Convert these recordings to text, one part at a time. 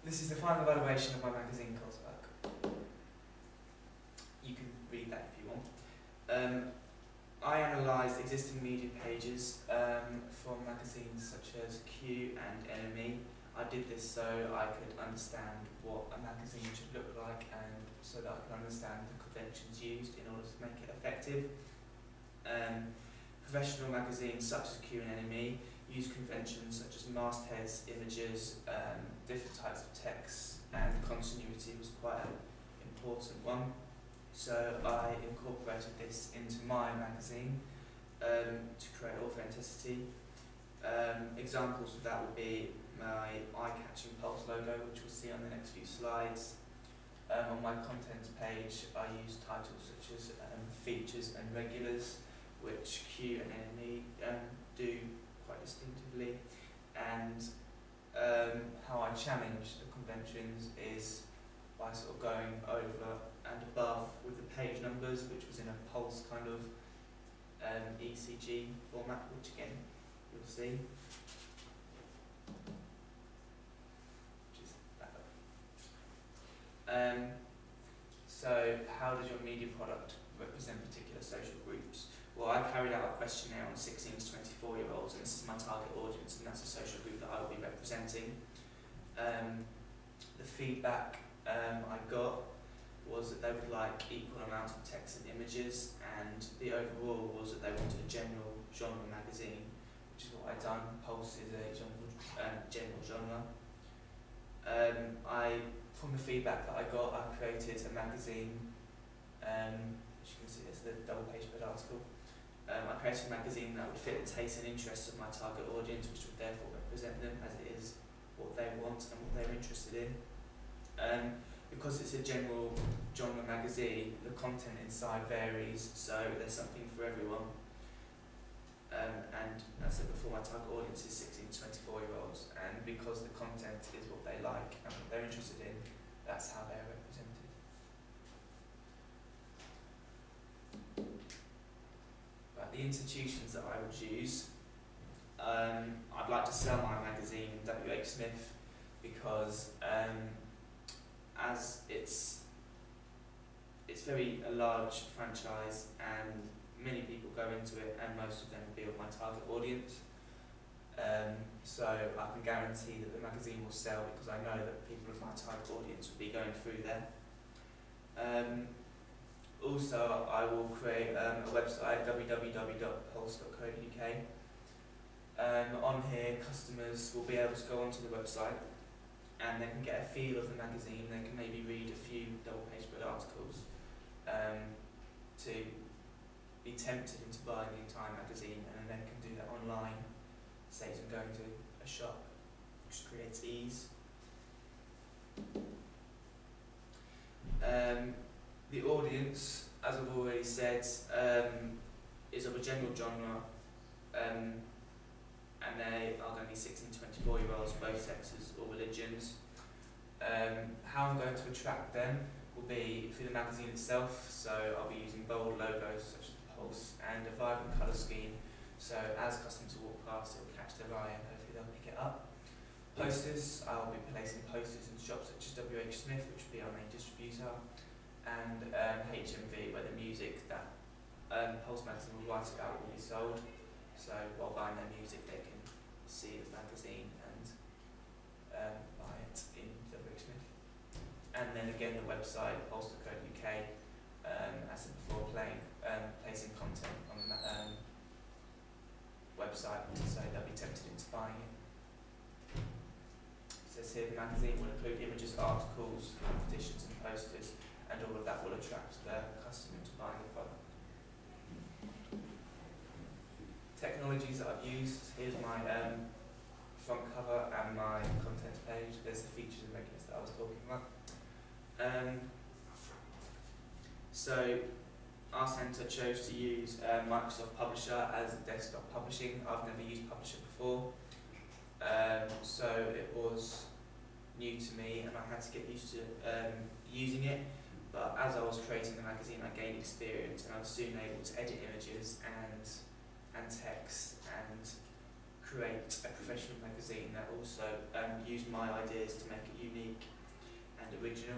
This is the final evaluation of my magazine coursework. You can read that if you want. I analysed existing media pages from magazines such as Q and NME. I did this so I could understand what a magazine should look like and so that I could understand the conventions used in order to make it effective. Professional magazines such as Q and NME use conventions such as mastheads, images, different types of text, and continuity was quite an important one. So I incorporated this into my magazine to create authenticity. Examples of that would be my eye-catching Pulse logo, which we'll see on the next few slides. On my contents page, I use titles such as features and regulars, which Q and NME do quite distinctively. And how I challenge the conventions is by sort of going over and above with the page numbers, which was in a Pulse kind of ECG format, which again you'll see. Which is that up. So how does your media product represent particular social groups? Well, I carried out a questionnaire on 16 to 24 year olds, and this is my target audience, and that's a social group that I will be representing. The feedback I got was that they would like equal amounts of text and images, and the overall was that they wanted a general genre magazine, which is what I've done. Pulse is a general genre. From the feedback that I got, I created a magazine, as you can see it's the double page per article. I created a magazine that would fit the taste and interests of my target audience, which would therefore represent them as it is what they want and what they're interested in. Because it's a general genre magazine, the content inside varies, so there's something for everyone. And as I said before, my target audience is 16 to 24 year olds, and because the content is what they like and what they're interested in, that's how they're represented. But the institutions that I would use, I'd like to sell my magazine in WH Smith because as it's very a large franchise and many people go into it, and most of them will be of my target audience. So I can guarantee that the magazine will sell because I know that people of my target audience will be going through there. Also, I will create a website, www.pulse.co.uk. On here, customers will be able to go onto the website and they can get a feel of the magazine. They can maybe read a few double page spread articles to be tempted into buying the entire magazine, and then they can do that online, saves them going to a shop, which creates ease. The audience, as I've already said, is of a general genre, and they are going to be 16 to 24 year olds, both sexes or religions. How I'm going to attract them will be through the magazine itself, so I'll be using bold logos such as the Pulse and a vibrant colour scheme, so as customers walk past it will catch their eye and hopefully they'll pick it up. Posters, I'll be placing posters in shops such as WH Smith, which will be our main distributor, and HMV, where the music that Pulse magazine will write about will be sold, so while buying their music they can see the magazine and buy it in WH Smith. And then again the website, pulse.co.uk, as I said before, placing content on the website so they'll be tempted into buying it. It says here the magazine will include images, articles, competitions and posters, and all of that will attract the customer to buying the product. Technologies that I've used, here's my front cover and my contents page. There's the features and regulars that I was talking about. So our centre chose to use Microsoft Publisher as desktop publishing. I've never used Publisher before, so it was new to me and I had to get used to using it. But as I was creating the magazine, I gained experience and I was soon able to edit images and text and create a professional magazine that also used my ideas to make it unique original.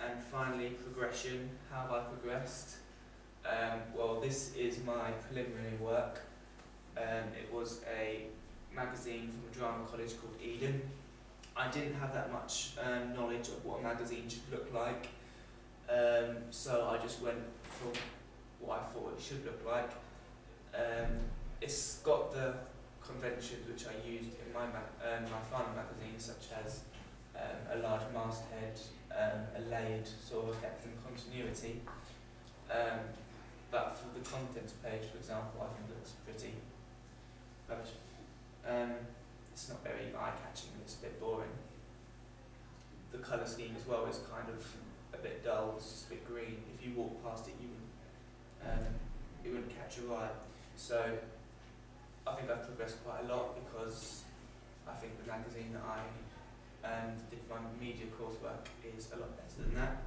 And finally, progression. How have I progressed? Well, this is my preliminary work. It was a magazine from a drama college called Eden. I didn't have that much knowledge of what a magazine should look like, so I just went for what I thought it should look like. It's got the conventions which I used in my final magazine, such as a large masthead, a layered sort of effect and continuity. But for the contents page, for example, I think it looks pretty rubbish. It's not very eye-catching, it's a bit boring. The colour scheme as well is kind of a bit dull, it's just a bit green. If you walk past it, it wouldn't catch your eye. So I think I've progressed quite a lot, because I think the magazine that I did my media coursework is a lot better than that.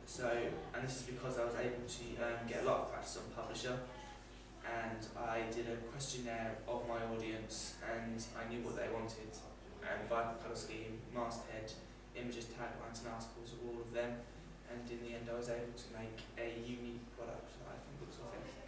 So, and this is because I was able to get a lot of practice on Publisher, and I did a questionnaire of my audience, and I knew what they wanted, and via the colour scheme, masthead, images, taglines and articles of all of them, and in the end I was able to make a unique product that I think looks authentic.